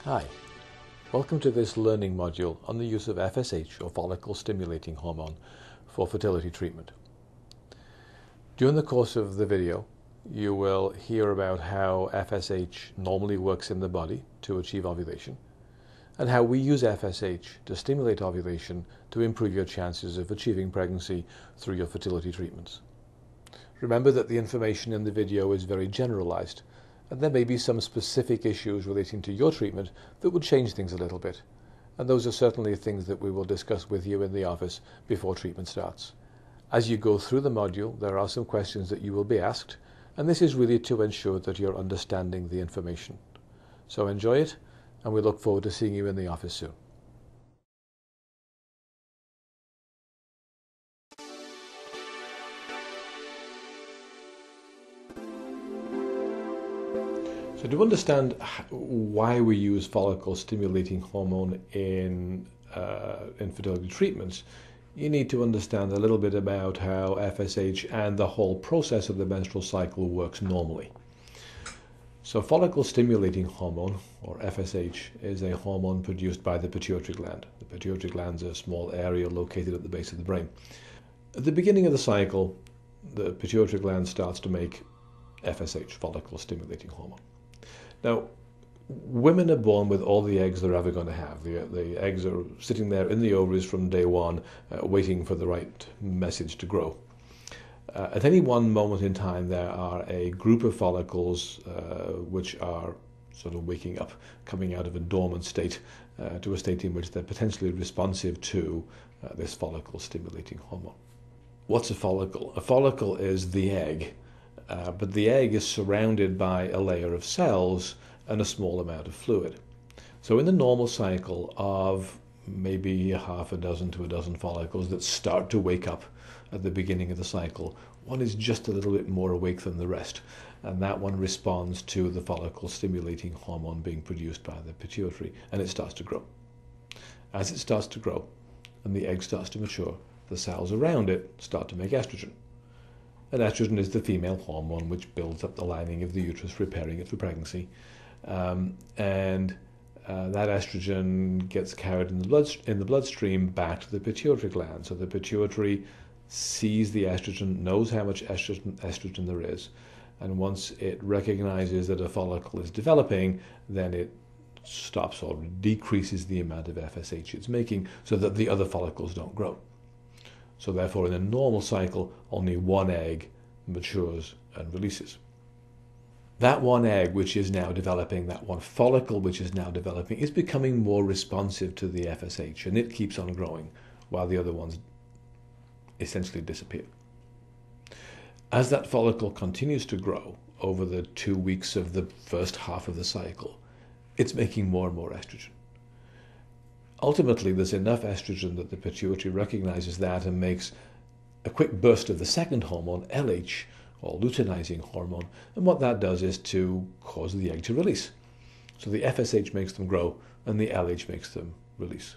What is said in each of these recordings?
Hi, welcome to this learning module on the use of FSH, or follicle-stimulating hormone, for fertility treatment. During the course of the video, you will hear about how FSH normally works in the body to achieve ovulation, and how we use FSH to stimulate ovulation to improve your chances of achieving pregnancy through your fertility treatments. Remember that the information in the video is very generalized, and there may be some specific issues relating to your treatment that would change things a little bit. And those are certainly things that we will discuss with you in the office before treatment starts. As you go through the module, there are some questions that you will be asked, and this is really to ensure that you're understanding the information. So enjoy it, and we look forward to seeing you in the office soon. So to understand why we use follicle-stimulating hormone in infertility treatments, you need to understand a little bit about how FSH and the whole process of the menstrual cycle works normally. So follicle-stimulating hormone, or FSH, is a hormone produced by the pituitary gland. The pituitary gland is a small area located at the base of the brain. At the beginning of the cycle, the pituitary gland starts to make FSH, follicle-stimulating hormone. Now, women are born with all the eggs they're ever going to have. The eggs are sitting there in the ovaries from day one, waiting for the right message to grow. At any one moment in time, there are a group of follicles which are sort of waking up, coming out of a dormant state to a state in which they're potentially responsive to this follicle-stimulating hormone. What's a follicle? A follicle is the egg. But the egg is surrounded by a layer of cells and a small amount of fluid. So in the normal cycle of maybe half a dozen to a dozen follicles that start to wake up at the beginning of the cycle, one is just a little bit more awake than the rest, and that one responds to the follicle-stimulating hormone being produced by the pituitary, and it starts to grow. As it starts to grow and the egg starts to mature, the cells around it start to make estrogen. And estrogen is the female hormone which builds up the lining of the uterus, preparing it for pregnancy. That estrogen gets carried in the bloodstream back to the pituitary gland. So the pituitary sees the estrogen, knows how much estrogen there is, and once it recognizes that a follicle is developing, then it stops or decreases the amount of FSH it's making so that the other follicles don't grow. So therefore, in a normal cycle, only one egg matures and releases. That one egg which is now developing, that one follicle which is now developing, is becoming more responsive to the FSH, and it keeps on growing while the other ones essentially disappear. As that follicle continues to grow over the 2 weeks of the first half of the cycle, it's making more and more estrogen. Ultimately, there's enough estrogen that the pituitary recognizes that and makes a quick burst of the second hormone, LH, or luteinizing hormone, and what that does is to cause the egg to release. So the FSH makes them grow, and the LH makes them release.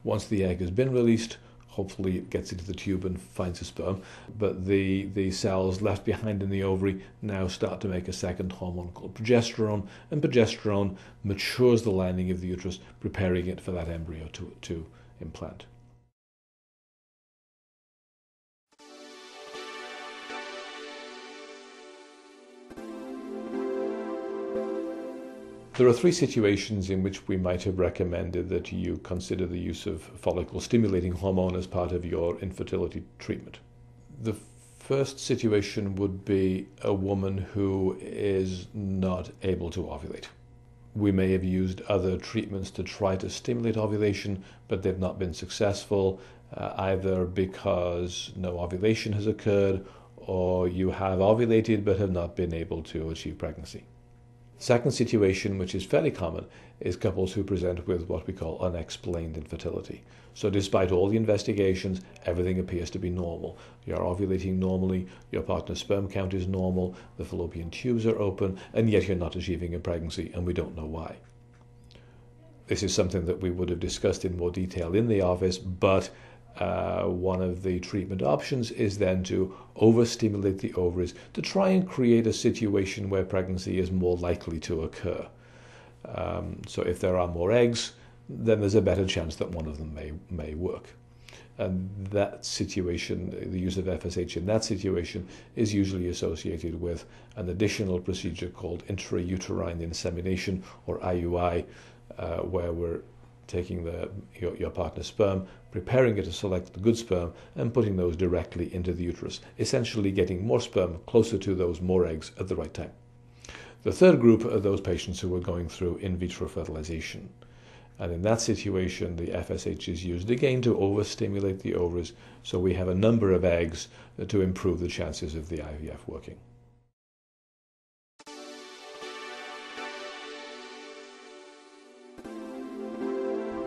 Once the egg has been released, hopefully it gets into the tube and finds a sperm, but the cells left behind in the ovary now start to make a second hormone called progesterone, and progesterone matures the lining of the uterus, preparing it for that embryo to implant. There are 3 situations in which we might have recommended that you consider the use of follicle-stimulating hormone as part of your infertility treatment. The first situation would be a woman who is not able to ovulate. We may have used other treatments to try to stimulate ovulation, but they've not been successful, either because no ovulation has occurred, or you have ovulated but have not been able to achieve pregnancy. Second situation, which is fairly common, is couples who present with what we call unexplained infertility. So despite all the investigations, everything appears to be normal. You're ovulating normally, your partner's sperm count is normal, the fallopian tubes are open, and yet you're not achieving a pregnancy, and we don't know why. This is something that we would have discussed in more detail in the office, but one of the treatment options is then to overstimulate the ovaries to try and create a situation where pregnancy is more likely to occur. So if there are more eggs, then there's a better chance that one of them may work. And that situation, the use of FSH in that situation, is usually associated with an additional procedure called intrauterine insemination, or IUI, where we're taking your partner's sperm, preparing it to select the good sperm, and putting those directly into the uterus, essentially getting more sperm closer to those more eggs at the right time. The third group are those patients who are going through in vitro fertilization. And in that situation, the FSH is used again to overstimulate the ovaries, so we have a number of eggs to improve the chances of the IVF working.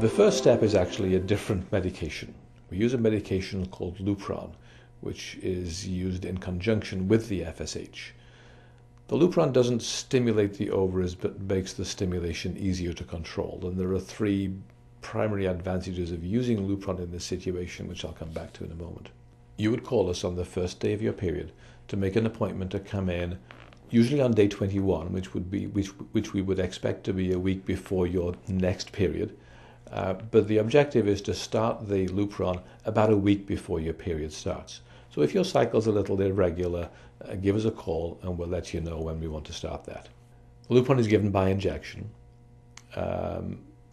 The first step is actually a different medication. We use a medication called Lupron, which is used in conjunction with the FSH. The Lupron doesn't stimulate the ovaries, but makes the stimulation easier to control. And there are three primary advantages of using Lupron in this situation, which I'll come back to in a moment. You would call us on the first day of your period to make an appointment to come in, usually on day 21, which we would expect to be a week before your next period. But the objective is to start the Lupron about a week before your period starts. So if your cycle's a little irregular, give us a call and we'll let you know when we want to start that. Lupron is given by injection.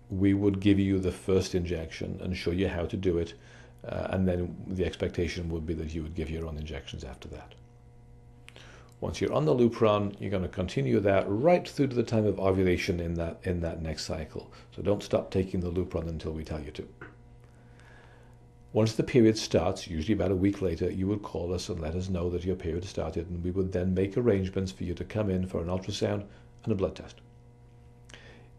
We would give you the first injection and show you how to do it, and then the expectation would be that you would give your own injections after that. Once you're on the Lupron, you're going to continue that right through to the time of ovulation in that next cycle. So don't stop taking the Lupron until we tell you to. Once the period starts, usually about a week later, you would call us and let us know that your period started, and we would then make arrangements for you to come in for an ultrasound and a blood test.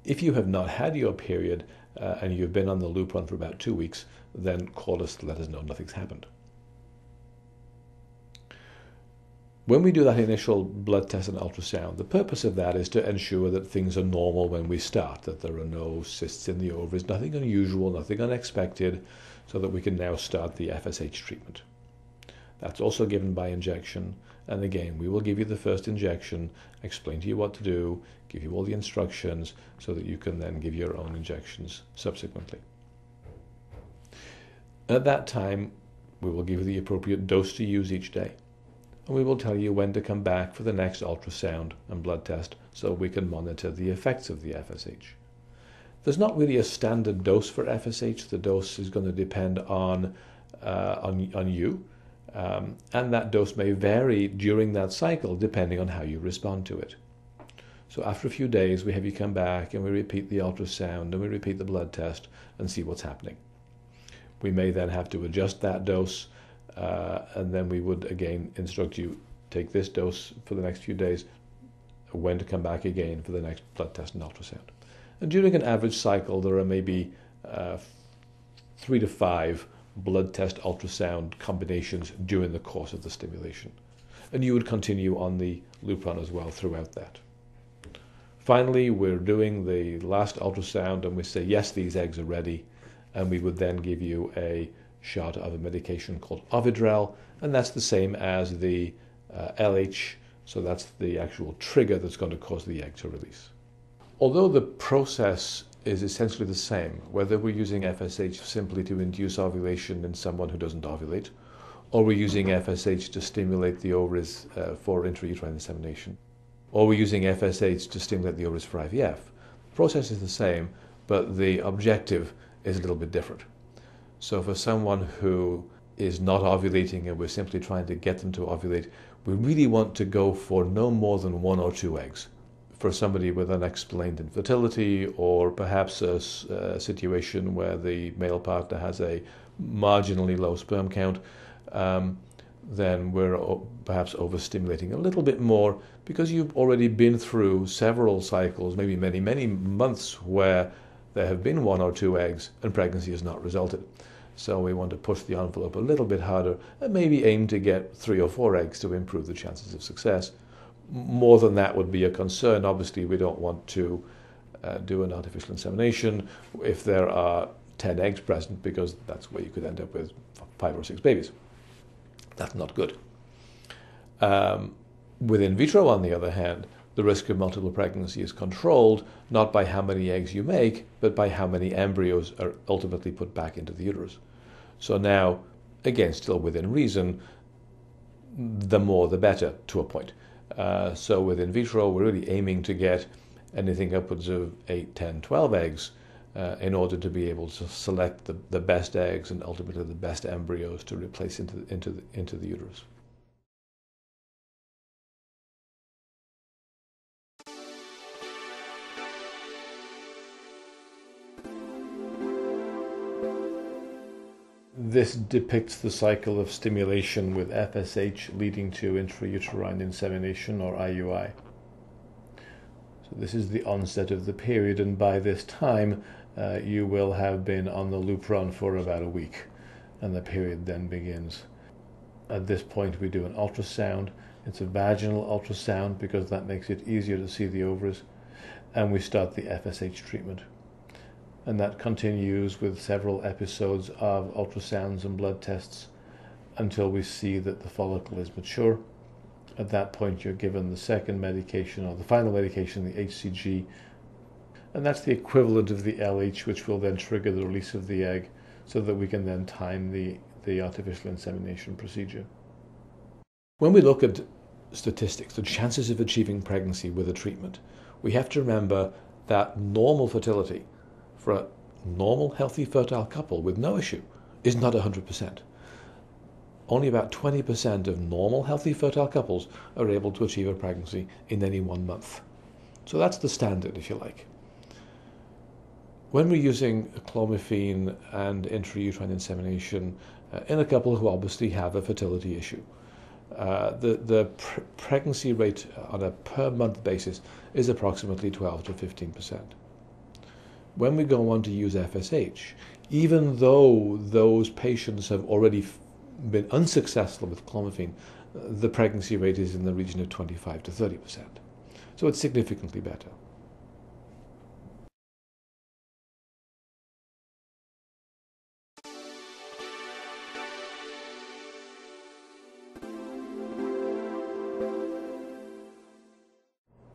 If you have not had your period and you've been on the Lupron for about 2 weeks, then call us to let us know nothing's happened. When we do that initial blood test and ultrasound, the purpose of that is to ensure that things are normal when we start, that there are no cysts in the ovaries, nothing unusual, nothing unexpected, so that we can now start the FSH treatment. That's also given by injection, and again, we will give you the first injection, explain to you what to do, give you all the instructions, so that you can then give your own injections subsequently. At that time, we will give you the appropriate dose to use each day, and we will tell you when to come back for the next ultrasound and blood test so we can monitor the effects of the FSH. There's not really a standard dose for FSH. The dose is going to depend on you, and that dose may vary during that cycle depending on how you respond to it. So after a few days, we have you come back and we repeat the ultrasound and we repeat the blood test and see what's happening. We may then have to adjust that dose, and then we would again instruct you, take this dose for the next few days, when to come back again for the next blood test and ultrasound. And during an average cycle, there are maybe 3 to 5 blood test ultrasound combinations during the course of the stimulation. And you would continue on the Lupron as well throughout that. Finally, we're doing the last ultrasound and we say, yes, these eggs are ready. And we would then give you a shot of a medication called Ovidrel, and that's the same as the LH, so that's the actual trigger that's going to cause the egg to release. Although the process is essentially the same, whether we're using FSH simply to induce ovulation in someone who doesn't ovulate, or we're using FSH to stimulate the ovaries for intrauterine insemination, or we're using FSH to stimulate the ovaries for IVF, the process is the same, but the objective is a little bit different. So for someone who is not ovulating and we're simply trying to get them to ovulate, we really want to go for no more than 1 or 2 eggs. For somebody with unexplained infertility, or perhaps a situation where the male partner has a marginally low sperm count, then we're perhaps overstimulating a little bit more because you've already been through several cycles, maybe many, many months where there have been 1 or 2 eggs and pregnancy has not resulted. So we want to push the envelope a little bit harder and maybe aim to get 3 or 4 eggs to improve the chances of success. More than that would be a concern. Obviously, we don't want to do an artificial insemination if there are 10 eggs present, because that's where you could end up with 5 or 6 babies. That's not good. With in vitro, on the other hand, the risk of multiple pregnancy is controlled not by how many eggs you make, but by how many embryos are ultimately put back into the uterus. So now, again, still within reason, the more the better to a point. So with in vitro, we're really aiming to get anything upwards of 8, 10, 12 eggs in order to be able to select the best eggs and ultimately the best embryos to replace into the uterus. This depicts the cycle of stimulation with FSH leading to intrauterine insemination, or IUI. So this is the onset of the period, and by this time you will have been on the Lupron for about a week, and the period then begins. At this point we do an ultrasound. It's a vaginal ultrasound because that makes it easier to see the ovaries, and we start the FSH treatment. And that continues with several episodes of ultrasounds and blood tests until we see that the follicle is mature. At that point, you're given the second medication, or the final medication, the HCG, and that's the equivalent of the LH, which will then trigger the release of the egg so that we can then time the artificial insemination procedure. When we look at statistics, the chances of achieving pregnancy with a treatment, we have to remember that normal fertility for a normal, healthy, fertile couple with no issue is not 100%. Only about 20% of normal, healthy, fertile couples are able to achieve a pregnancy in any 1 month. So that's the standard, if you like. When we're using clomiphene and intrauterine insemination in a couple who obviously have a fertility issue, the pregnancy rate on a per month basis is approximately 12 to 15%. When we go on to use FSH, even though those patients have already been unsuccessful with clomiphene, the pregnancy rate is in the region of 25 to 30%. So it's significantly better.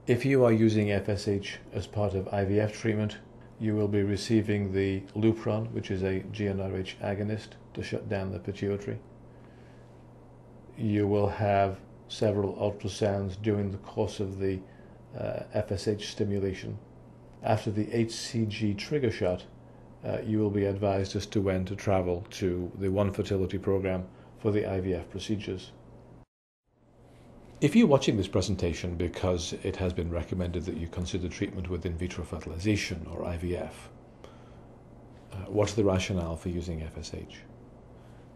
If you are using FSH as part of IVF treatment, you will be receiving the Lupron, which is a GnRH agonist to shut down the pituitary. You will have several ultrasounds during the course of the FSH stimulation. After the HCG trigger shot, you will be advised as to when to travel to the One Fertility program for the IVF procedures. If you're watching this presentation because it has been recommended that you consider treatment with in vitro fertilization, or IVF, what's the rationale for using FSH?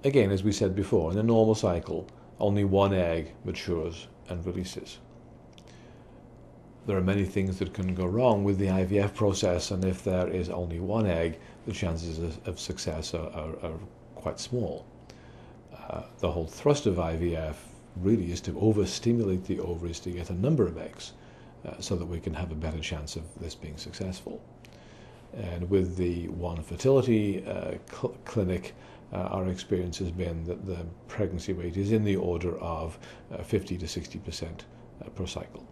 Again, as we said before, in a normal cycle, only one egg matures and releases. There are many things that can go wrong with the IVF process, and if there is only one egg, the chances of success are quite small. The whole thrust of IVF really is to overstimulate the ovaries to get a number of eggs so that we can have a better chance of this being successful. And with the One Fertility clinic, our experience has been that the pregnancy rate is in the order of 50 to 60% per cycle.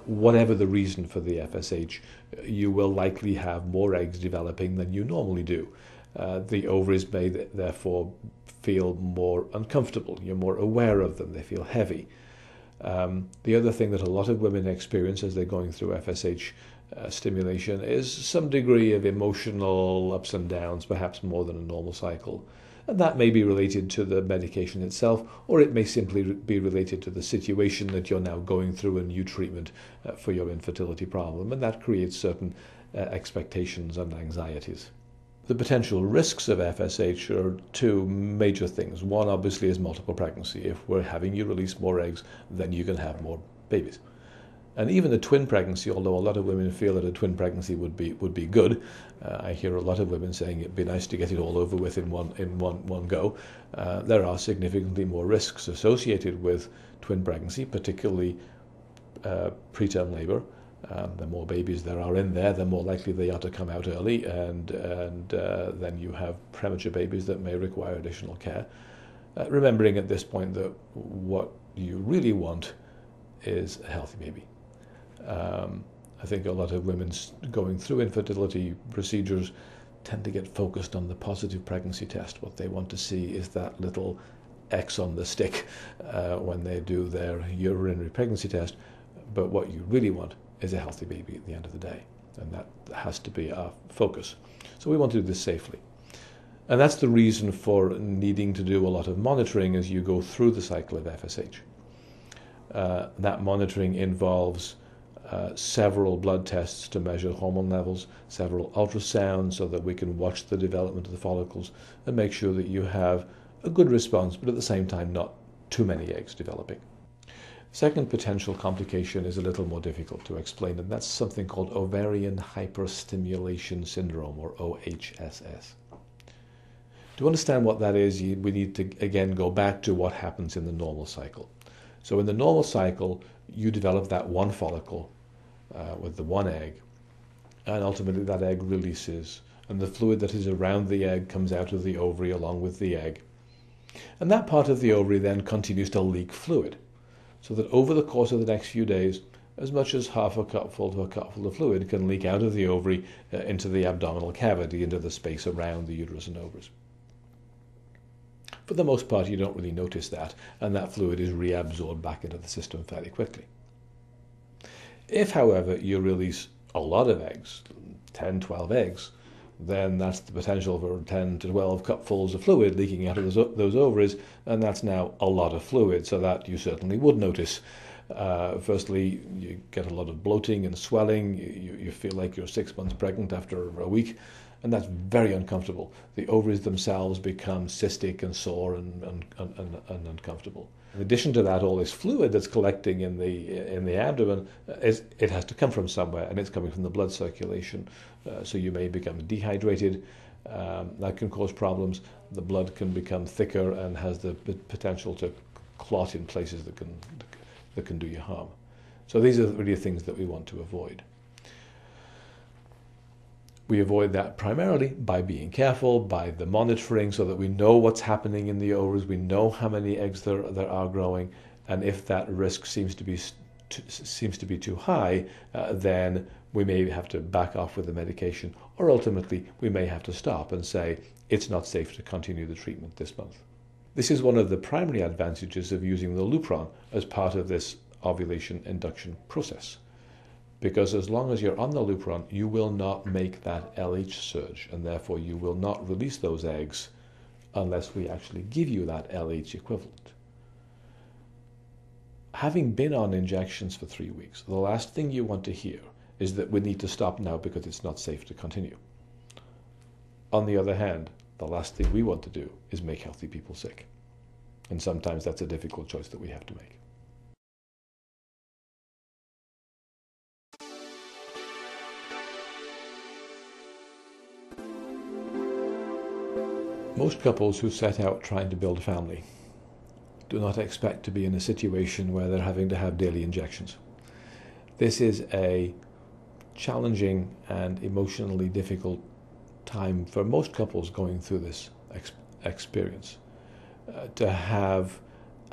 Whatever the reason for the FSH, you will likely have more eggs developing than you normally do. The ovaries may therefore feel more uncomfortable. You're more aware of them. They feel heavy. The other thing that a lot of women experience as they're going through FSH stimulation is some degree of emotional ups and downs, perhaps more than a normal cycle. And that may be related to the medication itself, or it may simply be related to the situation that you're now going through a new treatment for your infertility problem, and that creates certain expectations and anxieties. The potential risks of FSH are two major things. One, obviously, is multiple pregnancy. If we're having you release more eggs, then you can have more babies. And even a twin pregnancy, although a lot of women feel that a twin pregnancy would be good, I hear a lot of women saying it'd be nice to get it all over with in one go. There are significantly more risks associated with twin pregnancy, particularly preterm labor, The more babies there are in there, the more likely they are to come out early, and then you have premature babies that may require additional care. Remembering at this point that what you really want is a healthy baby. I think a lot of women going through infertility procedures tend to get focused on the positive pregnancy test. What they want to see is that little X on the stick when they do their urinary pregnancy test. But what you really want is a healthy baby at the end of the day. And that has to be our focus. So we want to do this safely. And that's the reason for needing to do a lot of monitoring as you go through the cycle of FSH. That monitoring involves several blood tests to measure hormone levels, several ultrasounds so that we can watch the development of the follicles and make sure that you have a good response, but at the same time not too many eggs developing. Second potential complication is a little more difficult to explain, and that's something called ovarian hyperstimulation syndrome, or OHSS. To understand what that is, we need to again go back to what happens in the normal cycle. So in the normal cycle, you develop that one follicle with the one egg, and ultimately that egg releases, and the fluid that is around the egg comes out of the ovary along with the egg. And that part of the ovary then continues to leak fluid, so that over the course of the next few days, as much as half a cupful to a cupful of fluid can leak out of the ovary into the abdominal cavity, into the space around the uterus and ovaries. For the most part, you don't really notice that, and that fluid is reabsorbed back into the system fairly quickly. If, however, you release a lot of eggs, 10, 12 eggs, then that's the potential for 10 to 12 cupfuls of fluid leaking out of those ovaries, and that's now a lot of fluid, so that you certainly would notice. Firstly, you get a lot of bloating and swelling. You feel like you're 6 months pregnant after a week, and that's very uncomfortable. The ovaries themselves become cystic and sore and uncomfortable. In addition to that, all this fluid that's collecting in the abdomen, it has to come from somewhere, and it's coming from the blood circulation. So you may become dehydrated. That can cause problems. The blood can become thicker and has the potential to clot in places that can do you harm. So these are really things that we want to avoid. We avoid that primarily by being careful, by the monitoring, so that we know what's happening in the ovaries, we know how many eggs there are growing, and if that risk seems to be too high, then we may have to back off with the medication, or ultimately we may have to stop and say it's not safe to continue the treatment this month. This is one of the primary advantages of using the Lupron as part of this ovulation induction process. Because as long as you're on the Lupron, you will not make that LH surge, and therefore you will not release those eggs unless we actually give you that LH equivalent. Having been on injections for 3 weeks, the last thing you want to hear is that we need to stop now because it's not safe to continue. On the other hand, the last thing we want to do is make healthy people sick. And sometimes that's a difficult choice that we have to make. Most couples who set out trying to build a family do not expect to be in a situation where they're having to have daily injections. This is a challenging and emotionally difficult time for most couples going through this experience. To have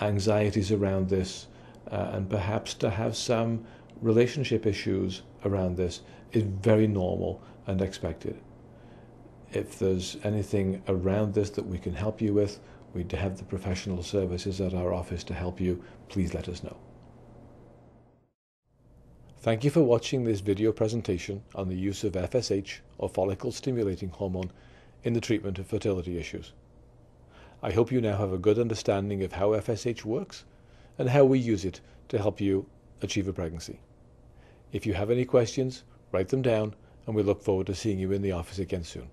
anxieties around this and perhaps to have some relationship issues around this is very normal and expected. If there's anything around this that we can help you with, we have the professional services at our office to help you. Please let us know. Thank you for watching this video presentation on the use of FSH, or follicle-stimulating hormone, in the treatment of fertility issues. I hope you now have a good understanding of how FSH works and how we use it to help you achieve a pregnancy. If you have any questions, write them down, and we look forward to seeing you in the office again soon.